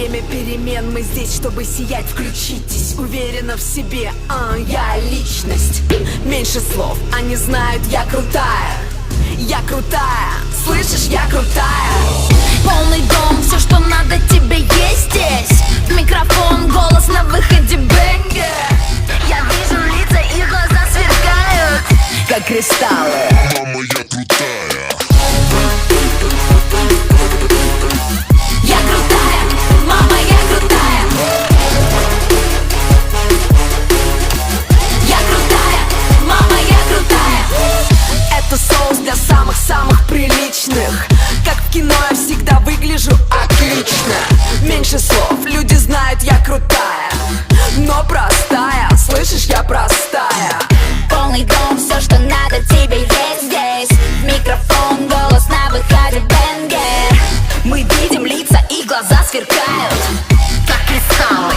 Время перемен, мы здесь, чтобы сиять. Включитесь, уверенно в себе, я личность. Меньше слов, они знают, я крутая. Я крутая, слышишь, я крутая. Полный дом, все, что надо тебе есть здесь. Микрофон, голос на выходе, бэнгер. Я вижу лица, их глаза сверкают, как кристаллы. Мама, я крутая. Я крутая, мама, я крутая. Я крутая, мама, я крутая. Это соус для самых-самых приличных. Как в кино я всегда выгляжу отлично. Меньше слов, люди знают, я крутая. Но простая, слышишь, я простая. Полный дом, все, что надо тебе есть здесь. Микрофон, голос на выходе, бэнгер. Мы видим лица, их глаза сверкают, как кристаллы.